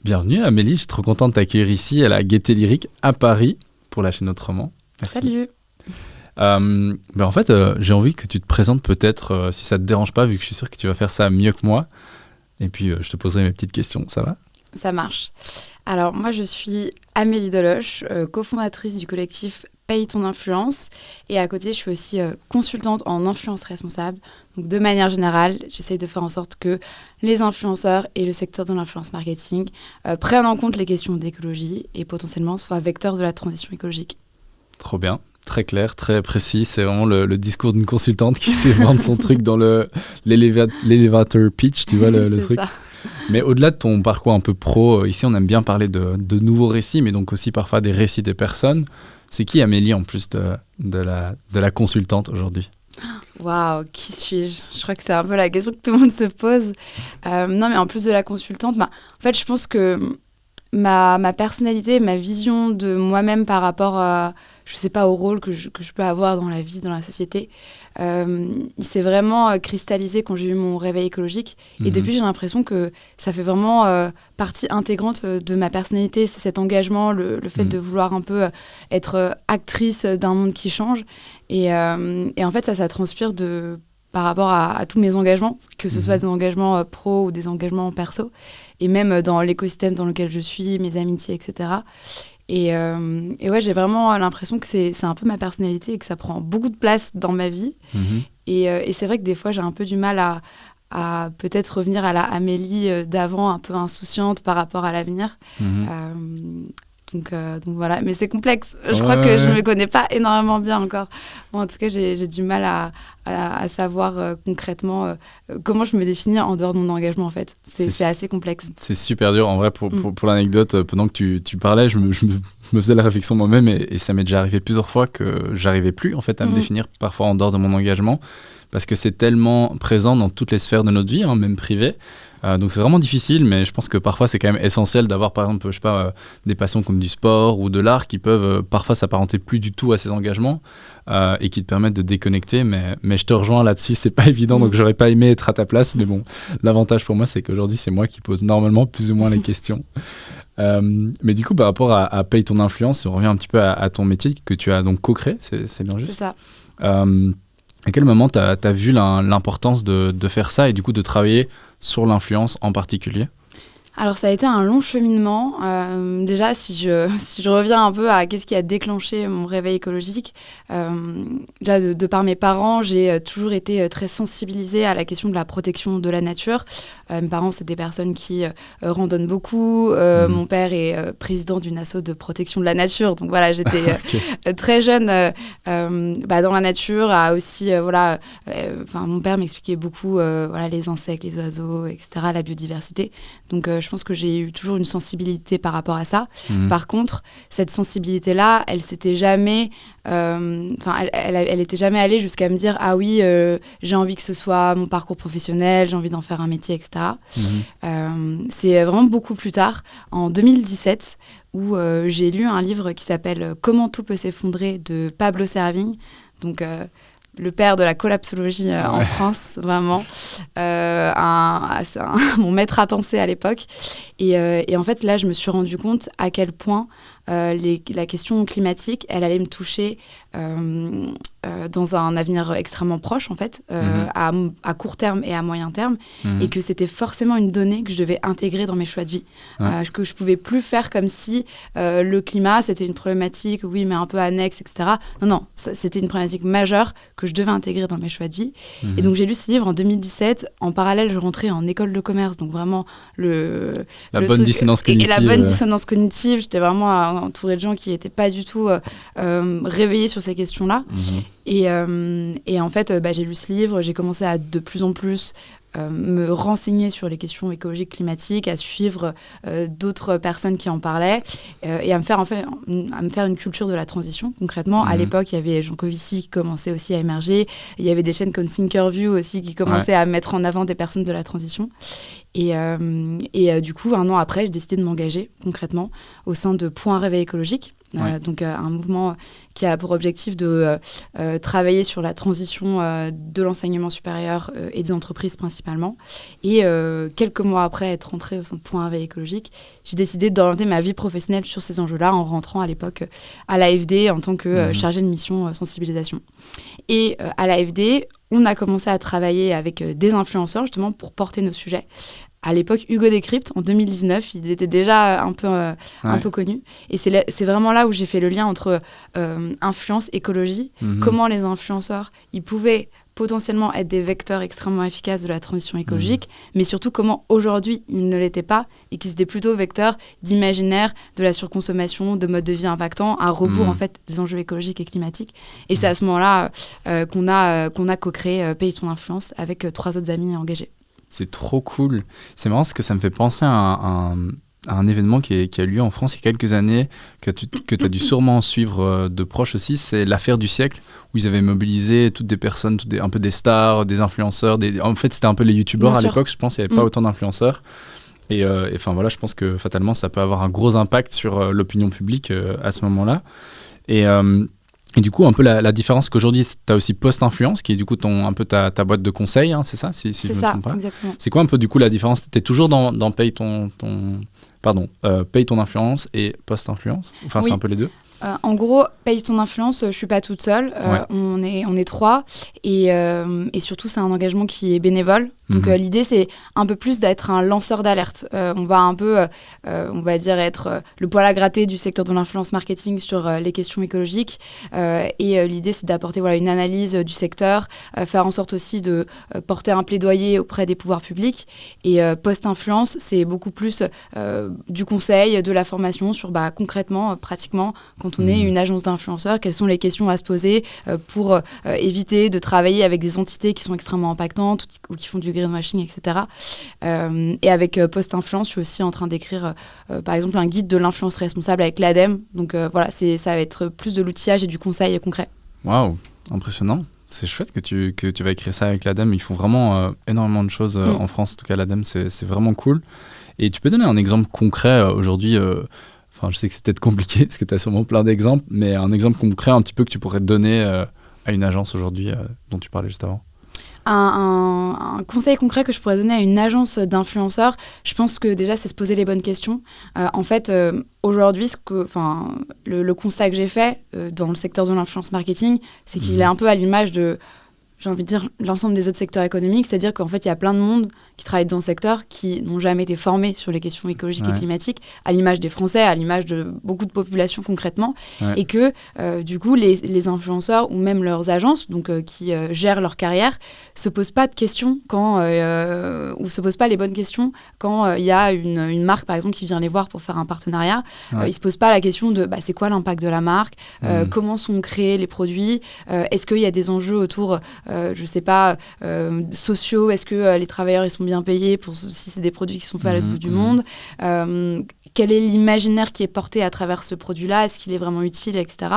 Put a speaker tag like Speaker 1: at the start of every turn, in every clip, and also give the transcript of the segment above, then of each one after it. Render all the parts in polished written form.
Speaker 1: Bienvenue Amélie, je suis trop content de t'accueillir ici à la Gaieté Lyrique à Paris pour la chaîne Autrement. Merci.
Speaker 2: Salut.
Speaker 1: En fait, j'ai envie que tu te présentes peut-être, si ça te dérange pas, vu que je suis sûr que tu vas faire ça mieux que moi. Et puis, je te poserai mes petites questions, ça va ?
Speaker 2: Ça marche. Alors, moi, je suis Amélie Deloche, cofondatrice du collectif Paye ton influence. Et à côté, je suis aussi consultante en influence responsable. Donc, de manière générale, j'essaye de faire en sorte que les influenceurs et le secteur de l'influence marketing prennent en compte les questions d'écologie et potentiellement soient vecteurs de la transition écologique.
Speaker 1: Trop bien. Très clair, très précis. C'est vraiment le discours d'une consultante qui sait vendre son truc dans l'elevator pitch, tu vois, le truc.
Speaker 2: Ça.
Speaker 1: Mais au-delà de ton parcours un peu pro, ici, on aime bien parler de nouveaux récits, mais donc aussi parfois des récits des personnes. C'est qui Amélie, en plus de la consultante aujourd'hui ?
Speaker 2: Waouh, qui suis-je ? Je crois que c'est un peu la question que tout le monde se pose. Non, mais en plus de la consultante, en fait, je pense que ma personnalité, ma vision de moi-même par rapport à, je sais pas, au rôle que je peux avoir dans la vie, dans la société, il s'est vraiment cristallisé quand j'ai eu mon réveil écologique. Et depuis, j'ai l'impression que ça fait vraiment partie intégrante de ma personnalité. C'est cet engagement, le fait de vouloir un peu être actrice d'un monde qui change. Et en fait, ça transpire par rapport à tous mes engagements, que ce soit des engagements pro ou des engagements perso, et même dans l'écosystème dans lequel je suis, mes amitiés, etc. Et ouais, j'ai vraiment l'impression que c'est un peu ma personnalité et que ça prend beaucoup de place dans ma vie. Et c'est vrai que des fois, j'ai un peu du mal à peut-être revenir à la Amélie d'avant, un peu insouciante par rapport à l'avenir. Donc voilà, mais c'est complexe. Je crois que je ne me connais pas énormément bien encore. Bon, en tout cas, j'ai du mal à savoir concrètement comment je me définis en dehors de mon engagement, en fait. C'est assez complexe.
Speaker 1: C'est super dur. En vrai, pour l'anecdote, pendant que tu parlais, je me faisais la réflexion moi-même et ça m'est déjà arrivé plusieurs fois que j'arrivais plus en fait, à me définir parfois en dehors de mon engagement parce que c'est tellement présent dans toutes les sphères de notre vie, même privée. Donc c'est vraiment difficile, mais je pense que parfois c'est quand même essentiel d'avoir par exemple, je sais pas, des passions comme du sport ou de l'art qui peuvent parfois s'apparenter plus du tout à ces engagements et qui te permettent de déconnecter. Mais je te rejoins là-dessus, c'est pas évident, donc j'aurais pas aimé être à ta place. Mais bon, l'avantage pour moi, c'est qu'aujourd'hui c'est moi qui pose normalement plus ou moins les questions. Mais du coup, par rapport à Paye ton influence, si on revient un petit peu à ton métier que tu as donc co-créé, c'est bien juste.
Speaker 2: C'est ça.
Speaker 1: À quel moment tu as vu l'importance de faire ça et du coup de travailler sur l'influence en particulier ?
Speaker 2: Alors ça a été un long cheminement. Déjà, si je reviens un peu à qu'est-ce qui a déclenché mon réveil écologique, déjà de par mes parents, j'ai toujours été très sensibilisée à la question de la protection de la nature. Mes parents, c'est des personnes qui randonnent beaucoup. Mon père est président d'une asso de protection de la nature. Donc voilà, j'étais très jeune dans la nature. Mon père m'expliquait beaucoup les insectes, les oiseaux, etc., la biodiversité. Donc je pense que j'ai eu toujours une sensibilité par rapport à ça. Par contre, cette sensibilité-là, elle s'était jamais... elle était jamais allée jusqu'à me dire « Ah oui, j'ai envie que ce soit mon parcours professionnel, j'ai envie d'en faire un métier, etc. » C'est vraiment beaucoup plus tard, en 2017, où j'ai lu un livre qui s'appelle « Comment tout peut s'effondrer » de Pablo Servigne. Donc... le père de la collapsologie en France, vraiment. C'est mon maître à penser à l'époque. Et en fait, là, je me suis rendu compte à quel point la question climatique, elle allait me toucher dans un avenir extrêmement proche, en fait, à court terme et à moyen terme, et que c'était forcément une donnée que je devais intégrer dans mes choix de vie. Que je ne pouvais plus faire comme si le climat, c'était une problématique, oui, mais un peu annexe, etc. Non, c'était une problématique majeure que je devais intégrer dans mes choix de vie. Et donc, j'ai lu ce livre en 2017. En parallèle, je rentrais en école de commerce, donc vraiment
Speaker 1: la bonne dissonance cognitive.
Speaker 2: Et la bonne dissonance cognitive, j'étais vraiment entourée de gens qui n'étaient pas du tout réveillés sur ces questions-là. Et en fait, j'ai lu ce livre, j'ai commencé à de plus en plus me renseigner sur les questions écologiques, climatiques, à suivre d'autres personnes qui en parlaient et à me faire une culture de la transition. Concrètement, à l'époque, il y avait Jean Covici qui commençait aussi à émerger. Il y avait des chaînes comme Thinkerview aussi qui commençaient à mettre en avant des personnes de la transition. Et du coup, 1 an après, j'ai décidé de m'engager concrètement au sein de Point Réveil écologique, donc un mouvement qui a pour objectif de travailler sur la transition de l'enseignement supérieur et des entreprises principalement. Et quelques mois après être rentrée au sein de Point Réveil écologique, j'ai décidé d'orienter ma vie professionnelle sur ces enjeux-là en rentrant à l'époque à l'AFD en tant que chargée de mission sensibilisation. Et à l'AFD, on a commencé à travailler avec des influenceurs justement pour porter nos sujets. À l'époque, Hugo Décrypte, en 2019, il était déjà un peu connu. Et c'est vraiment là où j'ai fait le lien entre influence, écologie, comment les influenceurs, ils pouvaient potentiellement être des vecteurs extrêmement efficaces de la transition écologique, mais surtout comment aujourd'hui ils ne l'étaient pas et qu'ils étaient plutôt vecteurs d'imaginaire, de la surconsommation, de modes de vie impactants, à rebours en fait des enjeux écologiques et climatiques. Et c'est à ce moment-là qu'on a co-créé Paye ton influence avec 3 autres amis engagés.
Speaker 1: C'est trop cool. C'est marrant parce que ça me fait penser à un événement qui a eu lieu en France il y a quelques années, que tu as dû sûrement suivre de proche aussi, c'est l'affaire du siècle, où ils avaient mobilisé toutes des personnes, un peu des stars, des influenceurs. En fait, c'était un peu les youtubeurs à l'époque, je pense qu'il n'y avait pas autant d'influenceurs. Et enfin voilà, je pense que fatalement, ça peut avoir un gros impact sur l'opinion publique à ce moment-là. Et du coup, un peu la différence qu'aujourd'hui, tu as aussi Post-Influence, qui est du coup un peu ta boîte de conseil, hein, c'est ça, si je me trompe pas.
Speaker 2: Exactement.
Speaker 1: C'est quoi un peu du coup la différence ? Tu es toujours dans Paye ton influence et Post-Influence ? Enfin, oui. C'est un peu les deux.
Speaker 2: En gros, Paye ton influence, je ne suis pas toute seule. On est 3. Et surtout, c'est un engagement qui est bénévole. Donc, l'idée, c'est un peu plus d'être un lanceur d'alerte. On va un peu, on va dire, être le poil à gratter du secteur de l'influence marketing sur les questions écologiques. Et l'idée, c'est d'apporter une analyse du secteur, faire en sorte aussi de porter un plaidoyer auprès des pouvoirs publics. Et Post-influence, c'est beaucoup plus du conseil, de la formation sur concrètement, pratiquement, quand on est une agence d'influenceurs, quelles sont les questions à se poser pour éviter de travailler avec des entités qui sont extrêmement impactantes ou qui font du greenwashing, etc. Et avec Post-influence, je suis aussi en train d'écrire, par exemple, un guide de l'influence responsable avec l'ADEME. Donc voilà, ça va être plus de l'outillage et du conseil concret.
Speaker 1: Waouh, impressionnant. C'est chouette que tu vas écrire ça avec l'ADEME. Ils font vraiment énormément de choses en France. En tout cas, l'ADEME, c'est vraiment cool. Et tu peux donner un exemple concret aujourd'hui Enfin, je sais que c'est peut-être compliqué parce que tu as sûrement plein d'exemples, mais un exemple concret un petit peu que tu pourrais te donner à une agence aujourd'hui dont tu parlais juste avant.
Speaker 2: Un conseil concret que je pourrais donner à une agence d'influenceurs, je pense que déjà, c'est se poser les bonnes questions. En fait, aujourd'hui, le constat que j'ai fait dans le secteur de l'influence marketing, c'est qu'il est un peu à l'image de, j'ai envie de dire, l'ensemble des autres secteurs économiques. C'est-à-dire qu'en fait, il y a plein de monde qui travaillent dans ce secteur qui n'ont jamais été formés sur les questions écologiques et climatiques, à l'image des Français, à l'image de beaucoup de populations concrètement. Et que, du coup, les influenceurs ou même leurs agences, donc qui gèrent leur carrière, se posent pas de questions ou se posent pas les bonnes questions quand il y a une marque, par exemple, qui vient les voir pour faire un partenariat. Ils se posent pas la question de c'est quoi l'impact de la marque, comment sont créés les produits, est-ce qu'il y a des enjeux autour je sais pas, sociaux, est-ce que les travailleurs ils sont bien payés si c'est des produits qui sont faits à l'autre bout du monde, quel est l'imaginaire qui est porté à travers ce produit-là, est-ce qu'il est vraiment utile, etc.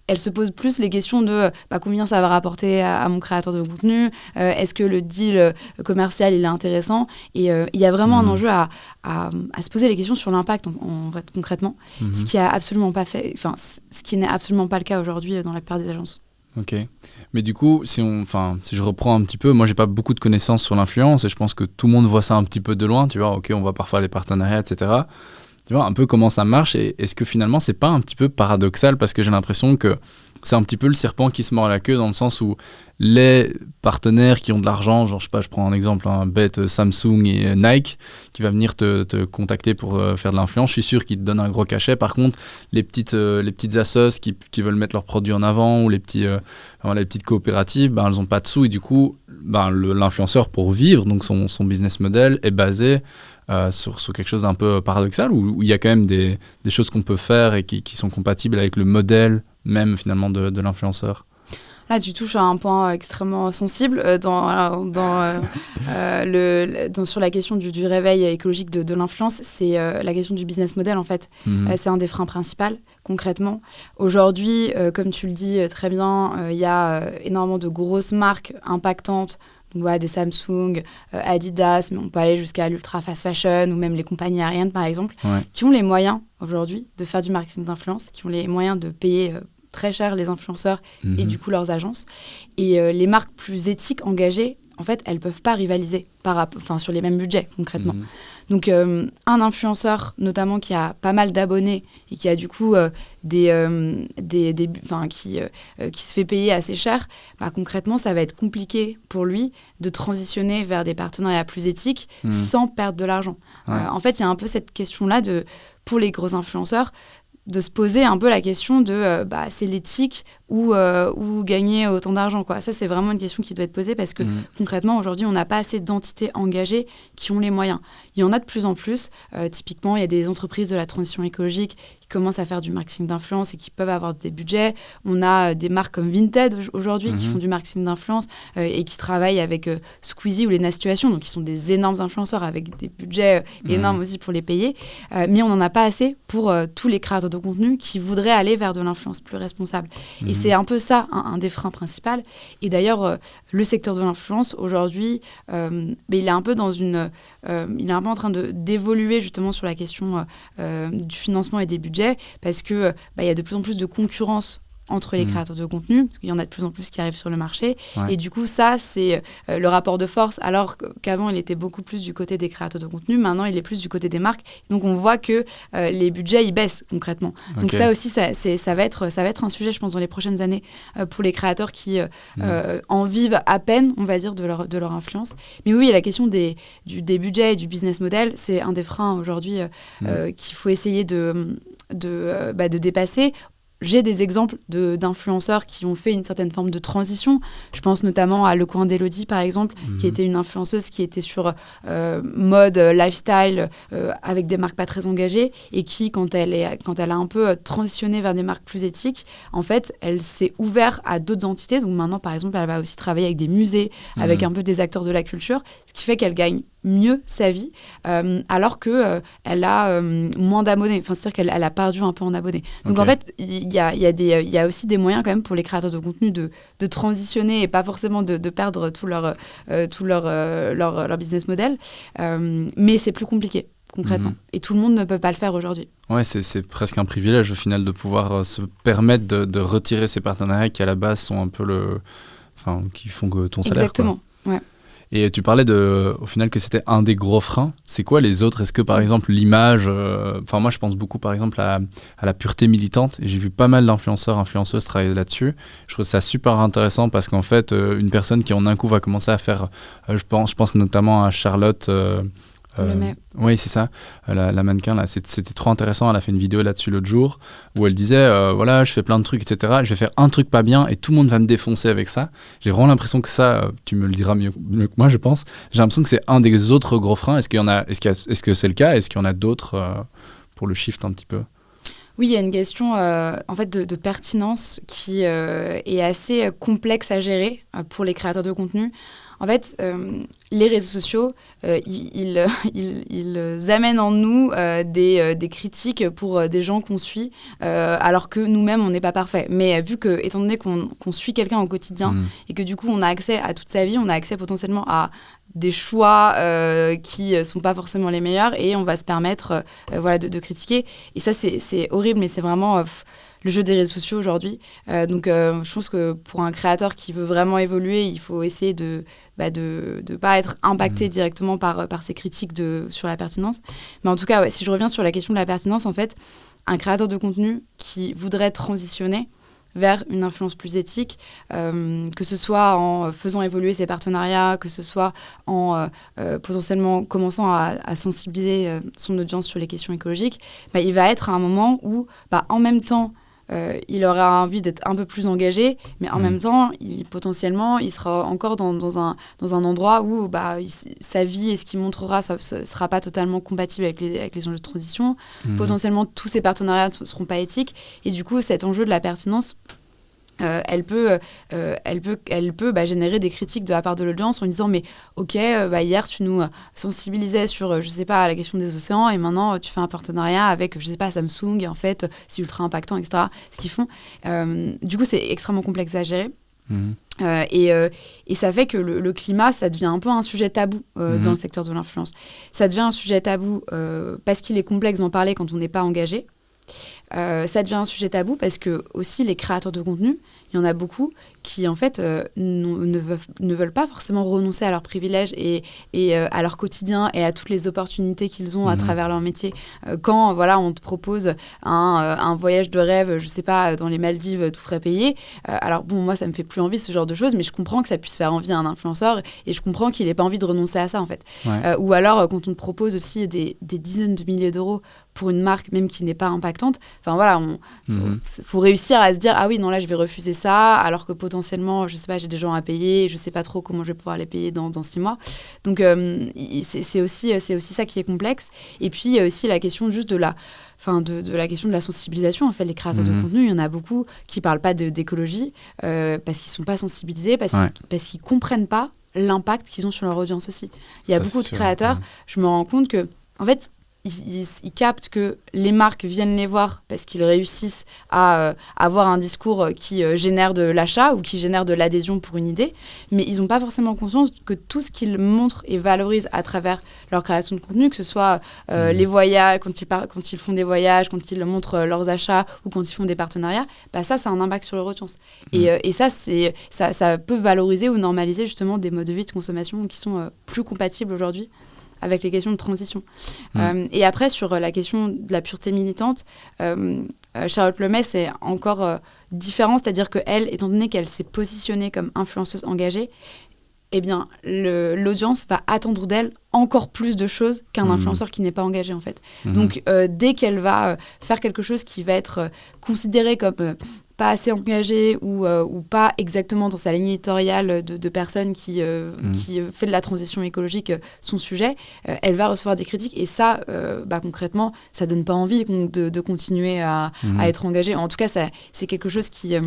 Speaker 2: Elle se pose plus les questions de combien ça va rapporter à mon créateur de contenu, est-ce que le deal commercial il est intéressant, et il y a vraiment un enjeu à se poser les questions sur l'impact concrètement, ce qui n'est absolument pas le cas aujourd'hui dans la plupart des agences.
Speaker 1: Ok, mais du coup, si je reprends un petit peu, moi j'ai pas beaucoup de connaissances sur l'influence et je pense que tout le monde voit ça un petit peu de loin, tu vois, ok, on voit parfois les partenariats, etc. Tu vois un peu comment ça marche et est-ce que finalement c'est pas un petit peu paradoxal parce que j'ai l'impression que c'est un petit peu le serpent qui se mord la queue dans le sens où les partenaires qui ont de l'argent, genre je sais pas, je prends un exemple bête, Samsung et Nike, qui va venir te contacter pour faire de l'influence, je suis sûr qu'ils te donnent un gros cachet. Par contre, les petites assos qui veulent mettre leurs produits en avant ou les petites coopératives, elles ont pas de sous et du coup, l'influenceur pour vivre, donc son business model est basé sur quelque chose d'un peu paradoxal où il y a quand même des choses qu'on peut faire et qui sont compatibles avec le modèle même finalement de l'influenceur.
Speaker 2: Là, tu touches à un point extrêmement sensible sur la question du réveil écologique de l'influence. C'est la question du business model, en fait. C'est un des freins principaux, concrètement. Aujourd'hui, comme tu le dis très bien, il y a énormément de grosses marques impactantes Donc voilà, des Samsung, Adidas, mais on peut aller jusqu'à l'ultra fast fashion ou même les compagnies aériennes par exemple, qui ont les moyens aujourd'hui de faire du marketing d'influence, qui ont les moyens de payer très cher les influenceurs et du coup leurs agences. Et les marques plus éthiques, engagées, en fait, elles ne peuvent pas rivaliser sur les mêmes budgets concrètement. Donc un influenceur notamment qui a pas mal d'abonnés et qui a du coup qui se fait payer assez cher, concrètement ça va être compliqué pour lui de transitionner vers des partenariats plus éthiques sans perdre de l'argent. En fait, il y a un peu cette question-là pour les gros influenceurs de se poser un peu la question de c'est l'éthique ou gagner autant d'argent, quoi. Ça, c'est vraiment une question qui doit être posée parce que concrètement, aujourd'hui, on n'a pas assez d'entités engagées qui ont les moyens. Il y en a de plus en plus. Typiquement, il y a des entreprises de la transition écologique qui commencent à faire du marketing d'influence et qui peuvent avoir des budgets. On a des marques comme Vinted aujourd'hui qui font du marketing d'influence et qui travaillent avec Squeezie ou les Nastuations, donc qui sont des énormes influenceurs avec des budgets énormes aussi pour les payer. Mais on n'en a pas assez pour tous les créateurs de contenu qui voudraient aller vers de l'influence plus responsable. Et c'est un peu ça, un des freins principaux. Et d'ailleurs, le secteur de l'influence, aujourd'hui, il est un peu il est un peu en train d'évoluer justement sur la question du financement et des budgets parce que y a de plus en plus de concurrence entre les créateurs de contenu, parce qu'il y en a de plus en plus qui arrivent sur le marché. Et du coup, ça, c'est le rapport de force, alors qu'avant, il était beaucoup plus du côté des créateurs de contenu. Maintenant, il est plus du côté des marques. Donc, on voit que les budgets, ils baissent concrètement. Donc, ça aussi, ça va être un sujet, je pense, dans les prochaines années pour les créateurs qui en vivent à peine, on va dire, de leur influence. Mais oui, la question des budgets et du business model, c'est un des freins aujourd'hui qu'il faut essayer de dépasser. J'ai des exemples d'influenceurs qui ont fait une certaine forme de transition. Je pense notamment à Le Coin d'Élodie, par exemple, qui était une influenceuse qui était sur mode, lifestyle, avec des marques pas très engagées, et qui, quand elle a un peu transitionné vers des marques plus éthiques, en fait, elle s'est ouverte à d'autres entités. Donc maintenant, par exemple, elle va aussi travailler avec des musées, avec un peu des acteurs de la culture, ce qui fait qu'elle gagne mieux sa vie, alors qu'elle a moins d'abonnés. Enfin, c'est-à-dire qu'elle a perdu un peu en abonnés. Donc en fait, il y a aussi des moyens quand même pour les créateurs de contenu de transitionner et pas forcément de perdre tout leur business model. Mais c'est plus compliqué, concrètement. Et tout le monde ne peut pas le faire aujourd'hui.
Speaker 1: Ouais, c'est presque un privilège au final de pouvoir se permettre de retirer ces partenariats qui à la base sont un peu qui font que ton salaire.
Speaker 2: Exactement, ouais.
Speaker 1: Et tu parlais au final que c'était un des gros freins. C'est quoi les autres ? Est-ce que par exemple l'image, moi je pense beaucoup par exemple à la pureté militante, et j'ai vu pas mal influenceuses travailler là-dessus. Je trouve ça super intéressant parce qu'en fait une personne qui en un coup va commencer à faire, je pense notamment à Charlotte. Oui, c'est ça, la mannequin là, c'était trop intéressant. Elle a fait une vidéo là-dessus l'autre jour où elle disait voilà, je fais plein de trucs, etc. Je vais faire un truc pas bien et tout le monde va me défoncer avec ça. J'ai vraiment l'impression que ça, tu me le diras mieux que moi, je pense. J'ai l'impression que c'est un des autres gros freins. Est-ce que c'est le cas ? Est-ce qu'il y en a d'autres pour le shift un petit peu ?
Speaker 2: Oui, il y a une question en fait de pertinence qui est assez complexe à gérer pour les créateurs de contenu. En fait, les réseaux sociaux, ils amènent en nous des critiques pour des gens qu'on suit, alors que nous-mêmes, on n'est pas parfait. Mais étant donné qu'on suit quelqu'un au quotidien et que du coup, on a accès à toute sa vie, on a accès potentiellement à des choix qui ne sont pas forcément les meilleurs, et on va se permettre de critiquer. Et ça, c'est horrible, mais c'est vraiment le jeu des réseaux sociaux aujourd'hui. Donc, je pense que pour un créateur qui veut vraiment évoluer, il faut essayer de pas être impacté directement par ces critiques sur la pertinence. Mais en tout cas, si je reviens sur la question de la pertinence, en fait, un créateur de contenu qui voudrait transitionner vers une influence plus éthique, que ce soit en faisant évoluer ses partenariats, que ce soit en potentiellement commençant à sensibiliser son audience sur les questions écologiques, il va être à un moment où, en même temps, il aura envie d'être un peu plus engagé, mais en même temps, potentiellement, il sera encore dans un endroit où sa vie et ce qu'il montrera ne sera pas totalement compatible avec les enjeux de transition. Potentiellement, tous ces partenariats ne seront pas éthiques. Et du coup, cet enjeu de la pertinence, elle peut générer des critiques de la part de l'audience en disant mais ok, hier tu nous sensibilisais sur je sais pas la question des océans et maintenant tu fais un partenariat avec je sais pas Samsung et en fait c'est ultra impactant, etc. ce qu'ils font. Du coup c'est extrêmement complexe à gérer. Et ça fait que le climat, ça devient un peu un sujet tabou dans le secteur de l'influence. Ça devient un sujet tabou parce qu'il est complexe d'en parler quand on n'est pas engagé. Ça devient un sujet tabou parce que aussi les créateurs de contenu, il y en a beaucoup qui en fait ne veulent pas forcément renoncer à leurs privilèges et à leur quotidien et à toutes les opportunités qu'ils ont à travers leur métier. Quand on te propose un voyage de rêve, je sais pas, dans les Maldives, tout frais payé, alors bon, moi ça me fait plus envie ce genre de choses, mais je comprends que ça puisse faire envie à un influenceur et je comprends qu'il ait pas envie de renoncer à ça en fait. Ou alors quand on te propose aussi des dizaines de milliers d'euros pour une marque même qui n'est pas impactante, enfin voilà, faut réussir à se dire ah oui non là je vais refuser ça alors que potentiellement je sais pas, j'ai des gens à payer, je sais pas trop comment je vais pouvoir les payer dans 6 mois. Donc c'est aussi ça qui est complexe. Et puis il y a aussi la question juste de la question de la sensibilisation. En fait, les créateurs de contenu, il y en a beaucoup qui parlent pas d'écologie parce qu'ils sont pas sensibilisés, parce qu'ils comprennent pas l'impact qu'ils ont sur leur audience aussi. Il y a beaucoup de créateurs, je me rends compte que en fait ils captent que les marques viennent les voir parce qu'ils réussissent à avoir un discours qui génère de l'achat ou qui génère de l'adhésion pour une idée, mais ils n'ont pas forcément conscience que tout ce qu'ils montrent et valorisent à travers leur création de contenu, que ce soit les voyages, quand ils font des voyages, quand ils montrent leurs achats ou quand ils font des partenariats, ça a un impact sur leur audience. Et ça peut valoriser ou normaliser justement des modes de vie de consommation qui sont plus compatibles aujourd'hui avec les questions de transition. Et après, sur la question de la pureté militante, Charlotte Lemay, c'est encore différent, c'est-à-dire qu'elle, étant donné qu'elle s'est positionnée comme influenceuse engagée, eh bien, l'audience va attendre d'elle encore plus de choses qu'un influenceur qui n'est pas engagé, en fait. Donc, dès qu'elle va faire quelque chose qui va être considéré comme pas assez engagé ou pas exactement dans sa ligne éditoriale de personnes qui fait de la transition écologique son sujet, elle va recevoir des critiques et ça, concrètement, ça donne pas envie de continuer à être engagé. En tout cas, c'est quelque chose qui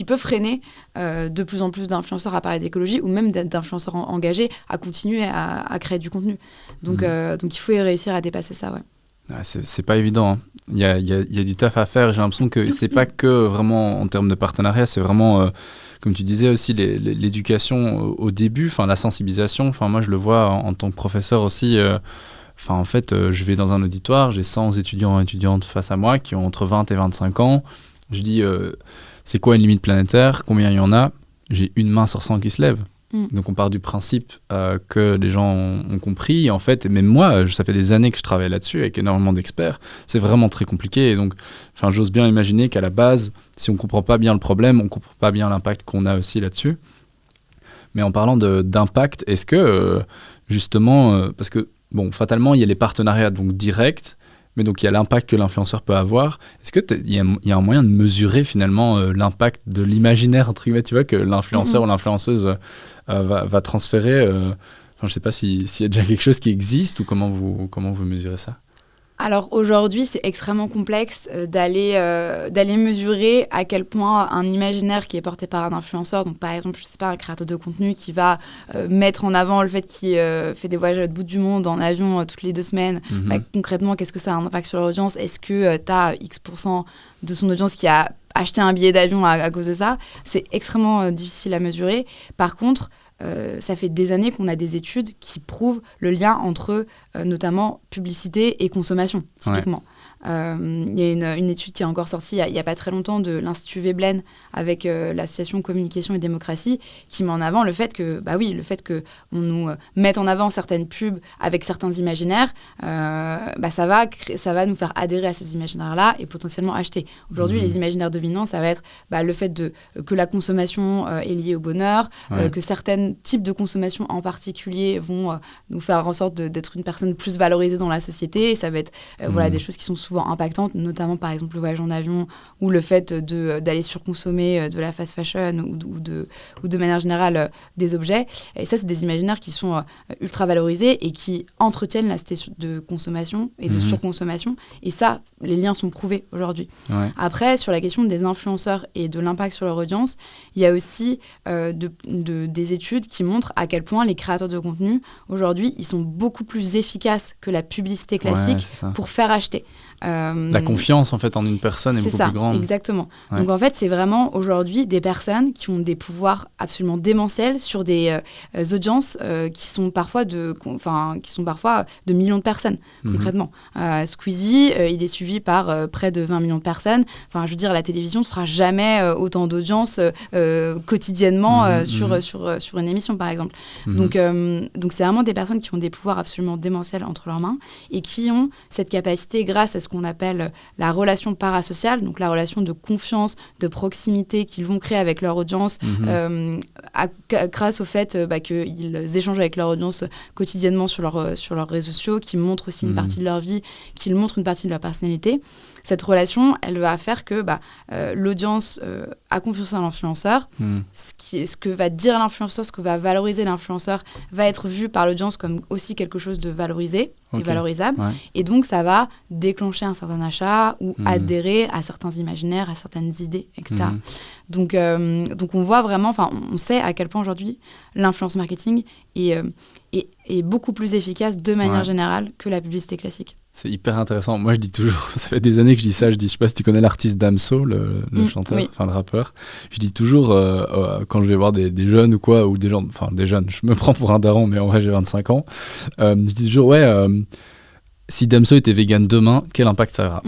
Speaker 2: peut freiner de plus en plus d'influenceurs à parler d'écologie ou même d'influenceurs engagés à continuer à créer du contenu. Donc il faut réussir à dépasser ça, ouais.
Speaker 1: C'est pas évident, hein. Il y a du taf à faire. J'ai l'impression que c'est pas que vraiment en termes de partenariat, c'est vraiment, comme tu disais aussi, l'éducation au début, la sensibilisation. Moi, je le vois en tant que professeur aussi. En fait, je vais dans un auditoire, j'ai 100 étudiants et étudiantes face à moi qui ont entre 20 et 25 ans. Je dis, c'est quoi une limite planétaire? Combien il y en a? J'ai une main sur 100 qui se lève. Donc on part du principe que les gens ont compris. En fait, même moi, ça fait des années que je travaille là-dessus avec énormément d'experts. C'est vraiment très compliqué. Et donc, j'ose bien imaginer qu'à la base, si on ne comprend pas bien le problème, on ne comprend pas bien l'impact qu'on a aussi là-dessus. Mais en parlant d'impact, est-ce que justement, parce que fatalement, il y a les partenariats donc directs, mais donc il y a l'impact que l'influenceur peut avoir. Est-ce qu'il y a un moyen de mesurer finalement l'impact de l'imaginaire, entre guillemets, tu vois, que l'influenceur ou l'influenceuse va transférer je ne sais pas s'il y a déjà quelque chose qui existe ou comment vous mesurez ça?
Speaker 2: Alors aujourd'hui, c'est extrêmement complexe d'aller mesurer à quel point un imaginaire qui est porté par un influenceur, donc par exemple, je sais pas, un créateur de contenu qui va mettre en avant le fait qu'il fait des voyages à l'autre bout du monde en avion toutes les 2 semaines, concrètement, qu'est-ce que ça a un impact sur l'audience? Est-ce que tu as X% de son audience qui a acheté un billet d'avion à cause de ça? C'est extrêmement difficile à mesurer. Par contre, ça fait des années qu'on a des études qui prouvent le lien entre notamment publicité et consommation, typiquement. Il y a une étude qui est encore sortie il n'y a pas très longtemps de l'Institut Veblen avec l'association Communication et Démocratie qui met en avant le fait que, on nous mette en avant certaines pubs avec certains imaginaires, ça va nous faire adhérer à ces imaginaires-là et potentiellement acheter. Aujourd'hui, les imaginaires dominants, ça va être le fait que la consommation est liée au bonheur, que certains types de consommation en particulier vont nous faire en sorte d'être une personne plus valorisée dans la société. Et ça va être des choses qui sont souvent impactantes, notamment par exemple le voyage en avion ou le fait d'aller surconsommer de la fast fashion ou de manière générale des objets. Et ça, c'est des imaginaires qui sont ultra valorisés et qui entretiennent la société de consommation et de surconsommation. Et ça, les liens sont prouvés aujourd'hui. Après, sur la question des influenceurs et de l'impact sur leur audience, il y a aussi des études qui montrent à quel point les créateurs de contenu, aujourd'hui, ils sont beaucoup plus efficaces que la publicité classique pour faire acheter.
Speaker 1: La confiance en fait en une personne est beaucoup plus grande.
Speaker 2: Exactement.
Speaker 1: Ouais.
Speaker 2: Donc en fait, c'est vraiment aujourd'hui des personnes qui ont des pouvoirs absolument démentiels sur des audiences qui sont parfois de millions de personnes, concrètement. Squeezie, il est suivi par près de 20 millions de personnes. Enfin, je veux dire, la télévision ne fera jamais autant d'audience quotidiennement sur une émission, par exemple. Donc c'est vraiment des personnes qui ont des pouvoirs absolument démentiels entre leurs mains et qui ont cette capacité, grâce à ce qu'on appelle la relation parasociale, donc la relation de confiance, de proximité qu'ils vont créer avec leur audience, grâce au fait qu'ils échangent avec leur audience quotidiennement sur leurs réseaux sociaux, qu'ils montrent aussi une partie de leur vie, qu'ils montrent une partie de leur personnalité. Cette relation, elle va faire que l'audience a confiance en l'influenceur. Ce que va dire l'influenceur, ce que va valoriser l'influenceur, va être vu par l'audience comme aussi quelque chose de valorisé et valorisable. Ouais. Et donc, ça va déclencher un certain achat ou adhérer à certains imaginaires, à certaines idées, etc. Donc, on voit vraiment, on sait à quel point aujourd'hui l'influence marketing est beaucoup plus efficace de manière générale que la publicité classique.
Speaker 1: C'est hyper intéressant. Moi, je dis toujours, ça fait des années que je dis ça, je sais pas si tu connais l'artiste Damso, le chanteur, le rappeur. Je dis toujours, quand je vais voir des jeunes ou quoi, ou des gens, des jeunes, je me prends pour un daron, mais en vrai, j'ai 25 ans. Je dis toujours, si Damso était vegan demain, quel impact ça aura ?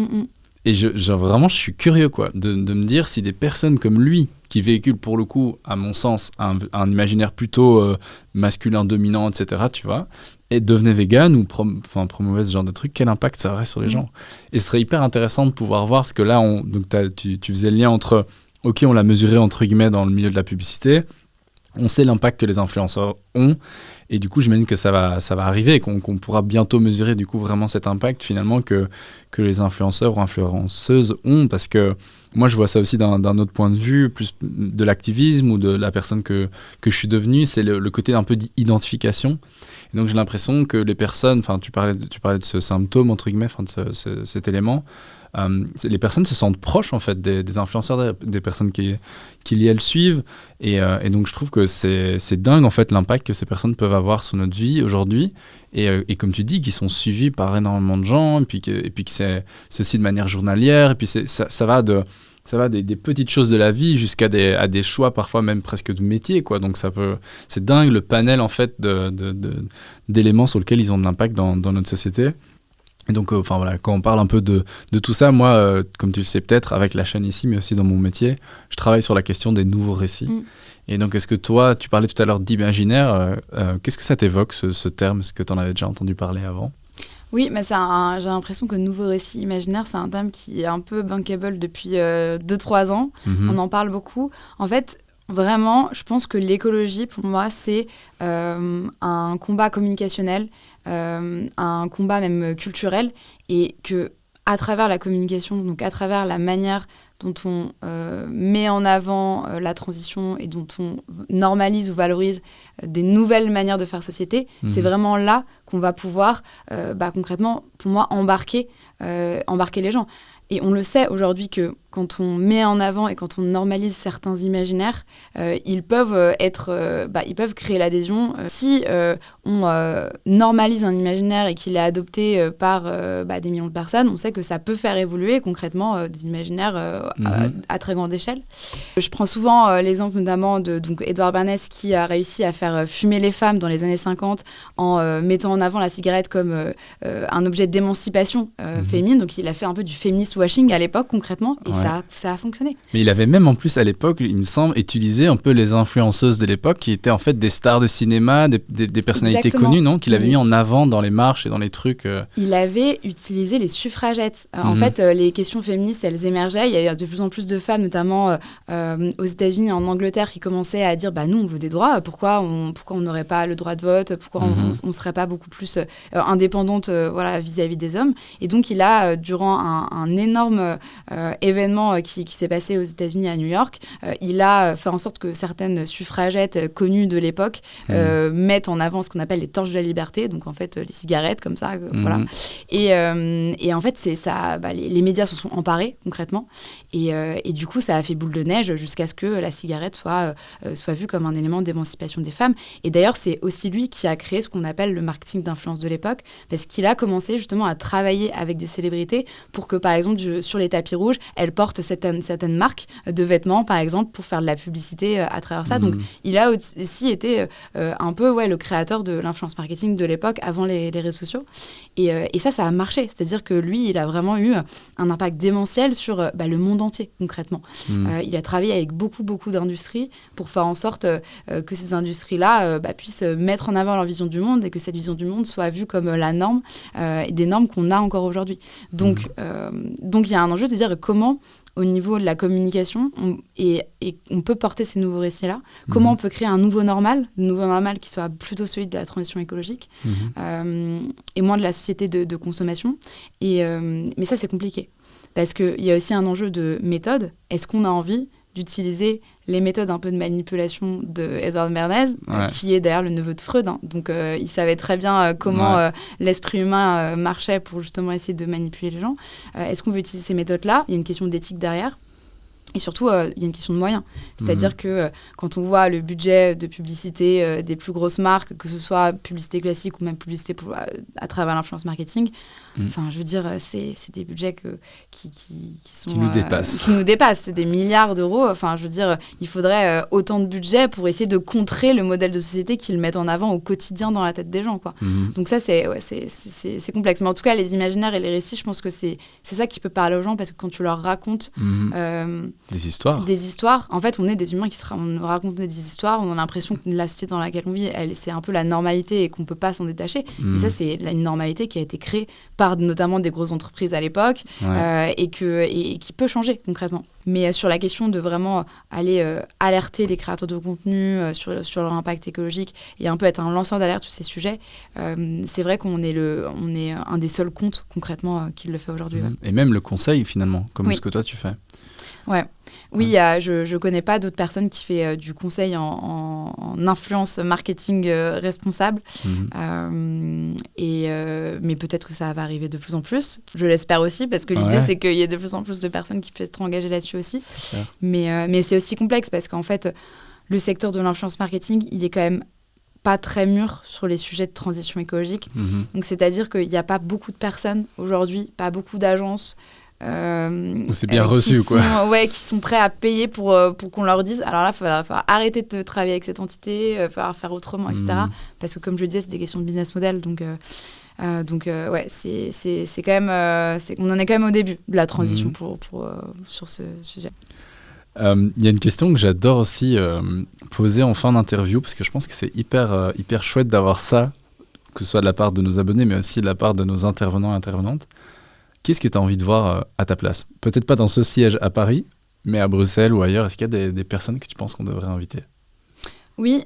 Speaker 1: Et vraiment, je suis curieux, quoi, de me dire si des personnes comme lui, qui véhiculent pour le coup, à mon sens, un imaginaire plutôt masculin dominant, etc., tu vois, et devenait vegan ou promouvait ce genre de truc, quel impact ça aurait sur les gens. Et ce serait hyper intéressant de pouvoir voir, parce que là, tu faisais le lien entre, ok, on l'a mesuré entre guillemets dans le milieu de la publicité, on sait l'impact que les influenceurs ont, et du coup, j'imagine que ça va arriver et qu'on pourra bientôt mesurer du coup vraiment cet impact finalement que les influenceurs ou influenceuses ont, parce que moi, je vois ça aussi d'un autre point de vue, plus de l'activisme ou de la personne que je suis devenue, c'est le côté un peu d'identification. Et donc, j'ai l'impression que les personnes, tu parlais de ce symptôme, entre guillemets, de cet élément, les personnes se sentent proches, en fait, des influenceurs, des personnes qui elles suivent. Et donc, je trouve que c'est dingue, en fait, l'impact que ces personnes peuvent avoir sur notre vie aujourd'hui. Et comme tu dis, qui sont suivis par énormément de gens, et puis que c'est aussi de manière journalière, et puis ça va des petites choses de la vie jusqu'à des choix parfois même presque de métier, quoi. Donc c'est dingue le panel en fait d'éléments sur lesquels ils ont de l'impact dans notre société. Et donc quand on parle un peu de tout ça, moi comme tu le sais peut-être avec la chaîne ici, mais aussi dans mon métier, je travaille sur la question des nouveaux récits. Et donc, est-ce que toi, tu parlais tout à l'heure d'imaginaire, qu'est-ce que ça t'évoque, ce terme ? Est-ce que tu en avais déjà entendu parler avant ?
Speaker 2: Oui, mais j'ai l'impression que nouveau récit imaginaire, c'est un terme qui est un peu bankable depuis 2-3 ans. On en parle beaucoup. En fait, vraiment, je pense que l'écologie, pour moi, c'est un combat communicationnel, un combat même culturel, et que à travers la communication, donc à travers la manière dont on met en avant la transition et dont on normalise ou valorise des nouvelles manières de faire société, c'est vraiment là qu'on va pouvoir concrètement, pour moi, embarquer les gens. Et on le sait aujourd'hui que quand on met en avant et quand on normalise certains imaginaires, ils peuvent créer l'adhésion. Si on normalise un imaginaire et qu'il est adopté par des millions de personnes, on sait que ça peut faire évoluer concrètement des imaginaires à très grande échelle. Je prends souvent l'exemple notamment de Edouard Bernays qui a réussi à faire fumer les femmes dans les années 50 en mettant en avant la cigarette comme un objet d'émancipation féminine. Donc il a fait un peu du féminist washing à l'époque concrètement, et ça a fonctionné.
Speaker 1: Mais il avait même en plus à l'époque, il me semble, utilisé un peu les influenceuses de l'époque qui étaient en fait des stars de cinéma, des personnalités connues, non ? Qu'il avait mis en avant dans les marches et dans les trucs.
Speaker 2: Il avait utilisé les suffragettes. En fait, les questions féministes, elles émergeaient. Il y a de plus en plus de femmes, notamment aux États-Unis, en Angleterre, qui commençaient à dire nous, on veut des droits. Pourquoi on n'aurait pas le droit de vote ? Pourquoi on ne serait pas beaucoup plus indépendante vis-à-vis des hommes ? Et donc, il a, durant un énorme énorme événement qui s'est passé aux États-Unis à New York. Il a fait en sorte que certaines suffragettes connues de l'époque mettent en avant ce qu'on appelle les torches de la liberté, donc en fait les cigarettes comme ça, voilà. Et en fait c'est ça, les médias se sont emparés concrètement, et du coup ça a fait boule de neige jusqu'à ce que la cigarette soit vue comme un élément d'émancipation des femmes. Et d'ailleurs c'est aussi lui qui a créé ce qu'on appelle le marketing d'influence de l'époque, parce qu'il a commencé justement à travailler avec des célébrités pour que par exemple sur les tapis rouges elles portent certaines marques de vêtements par exemple pour faire de la publicité à travers ça. Donc il a aussi été un peu le créateur de l'influence marketing de l'époque avant les réseaux sociaux, et ça a marché, c'est-à-dire que lui il a vraiment eu un impact démentiel sur le monde entier concrètement. Il a travaillé avec beaucoup d'industries pour faire en sorte que ces industries-là puissent mettre en avant leur vision du monde et que cette vision du monde soit vue comme la norme, et des normes qu'on a encore aujourd'hui. Donc il y a un enjeu de dire comment au niveau de la communication, on peut porter ces nouveaux récits-là. Comment on peut créer un nouveau normal qui soit plutôt celui de la transition écologique, et moins de la société de consommation. Mais ça, c'est compliqué. Parce qu'il y a aussi un enjeu de méthode. Est-ce qu'on a envie d'utiliser les méthodes un peu de manipulation de Edward Bernays, qui est d'ailleurs le neveu de Freud, hein. Donc il savait très bien comment l'esprit humain marchait pour justement essayer de manipuler les gens. Est-ce qu'on veut utiliser ces méthodes-là ? Il y a une question d'éthique derrière. Et surtout, il y a une question de moyens. C'est-à-dire que quand on voit le budget de publicité des plus grosses marques, que ce soit publicité classique ou même publicité à travers l'influence marketing, enfin, je veux dire, c'est des budgets qui
Speaker 1: nous dépassent.
Speaker 2: Qui nous dépassent. C'est des milliards d'euros. Enfin, je veux dire, il faudrait autant de budget pour essayer de contrer le modèle de société qu'ils mettent en avant au quotidien dans la tête des gens, quoi. Donc ça, c'est complexe. Mais en tout cas, les imaginaires et les récits, je pense que c'est ça qui peut parler aux gens, parce que quand tu leur racontes...
Speaker 1: Des histoires.
Speaker 2: En fait, on est des humains on nous raconte des histoires. On a l'impression que la société dans laquelle on vit, c'est un peu la normalité et qu'on ne peut pas s'en détacher. Et ça, c'est une normalité qui a été créée par notamment des grosses entreprises à l'époque, et qui peut changer concrètement. Mais sur la question de vraiment aller alerter les créateurs de contenu sur leur impact écologique et un peu être un lanceur d'alerte sur ces sujets, c'est vrai qu'on est un des seuls comptes concrètement qui le fait aujourd'hui.
Speaker 1: Et même le conseil finalement, comme ce que toi tu fais.
Speaker 2: Oui, je ne connais pas d'autres personnes qui font du conseil en influence marketing responsable. Mais peut-être que ça va arriver de plus en plus. Je l'espère aussi, parce que l'idée, c'est qu'il y ait de plus en plus de personnes qui puissent être engagées là-dessus aussi. Mais c'est aussi complexe, parce qu'en fait, le secteur de l'influence marketing, il est quand même pas très mûr sur les sujets de transition écologique. Donc, c'est-à-dire qu'il n'y a pas beaucoup de personnes aujourd'hui, pas beaucoup d'agences,
Speaker 1: c'est bien reçu,
Speaker 2: qui sont prêts à payer pour qu'on leur dise alors là, il va arrêter de travailler avec cette entité, il va falloir faire autrement, etc. Parce que comme je le disais, c'est des questions de business model, donc c'est quand même on en est quand même au début de la transition sur ce sujet.
Speaker 1: Il y a une question que j'adore aussi poser en fin d'interview, parce que je pense que c'est hyper chouette d'avoir ça, que ce soit de la part de nos abonnés mais aussi de la part de nos intervenants et intervenantes. Qu'est-ce que tu as envie de voir à ta place ? Peut-être pas dans ce siège à Paris, mais à Bruxelles ou ailleurs. Est-ce qu'il y a des personnes que tu penses qu'on devrait inviter ?
Speaker 2: Oui,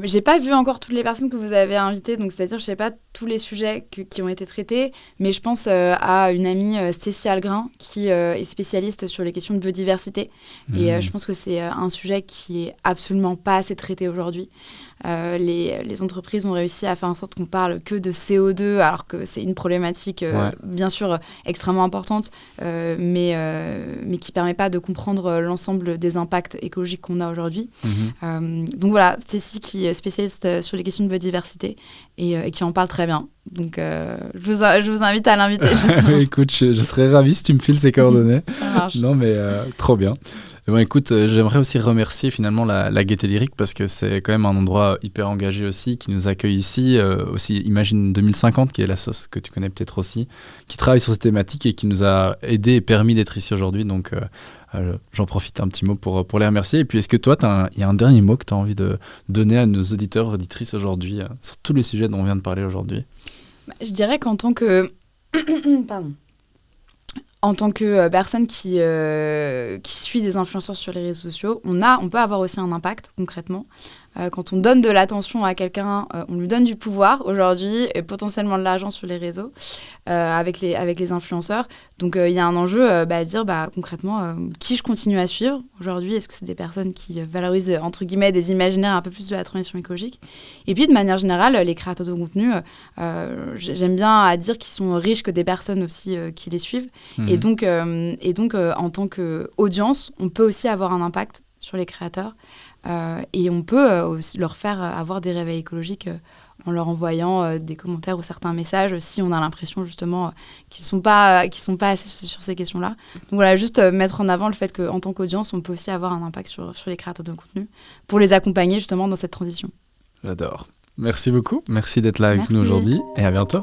Speaker 2: j'ai pas vu encore toutes les personnes que vous avez invitées, donc c'est-à-dire je sais pas tous les sujets qui ont été traités, mais je pense à une amie, Stécie Algrin, qui est spécialiste sur les questions de biodiversité. Et je pense que c'est un sujet qui est absolument pas assez traité aujourd'hui. Les entreprises ont réussi à faire en sorte qu'on parle que de CO2, alors que c'est une problématique bien sûr extrêmement importante, mais qui ne permet pas de comprendre l'ensemble des impacts écologiques qu'on a aujourd'hui. Donc voilà, Stécie qui est spécialiste sur les questions de biodiversité et qui en parle très bien. Donc je vous invite à l'inviter.
Speaker 1: Écoute, je serais ravi si tu me files ses coordonnées. Non mais trop bien. Bon, écoute, j'aimerais aussi remercier finalement la Gaîté Lyrique, parce que c'est quand même un endroit hyper engagé aussi, qui nous accueille ici. Aussi, Imagine 2050, qui est la sauce que tu connais peut-être aussi, qui travaille sur ces thématiques et qui nous a aidé et permis d'être ici aujourd'hui. Donc j'en profite un petit mot pour les remercier. Et puis est-ce que toi, il y a un dernier mot que tu as envie de donner à nos auditeurs, auditrices aujourd'hui, sur tous les sujets dont on vient de parler aujourd'hui ?
Speaker 2: Je dirais qu'en tant que... Pardon. En tant que personne qui suit des influenceurs sur les réseaux sociaux, on peut avoir aussi un impact concrètement. quand on donne de l'attention à quelqu'un, on lui donne du pouvoir aujourd'hui et potentiellement de l'argent sur les réseaux avec les influenceurs. Donc il y a un enjeu à dire concrètement qui je continue à suivre aujourd'hui. Est-ce que c'est des personnes qui valorisent entre guillemets des imaginaires un peu plus de la transition écologique? Et puis de manière générale, les créateurs de contenu, j'aime bien à dire qu'ils sont riches que des personnes aussi qui les suivent. Et donc en tant qu'audience, on peut aussi avoir un impact sur les créateurs et on peut aussi leur faire avoir des réveils écologiques en leur envoyant des commentaires ou certains messages si on a l'impression justement qu'ils sont pas assez sur ces questions-là. Donc voilà, juste mettre en avant le fait qu'en tant qu'audience, on peut aussi avoir un impact sur les créateurs de contenu pour les accompagner justement dans cette transition.
Speaker 1: J'adore. Merci beaucoup. Merci d'être là avec nous aujourd'hui et à bientôt.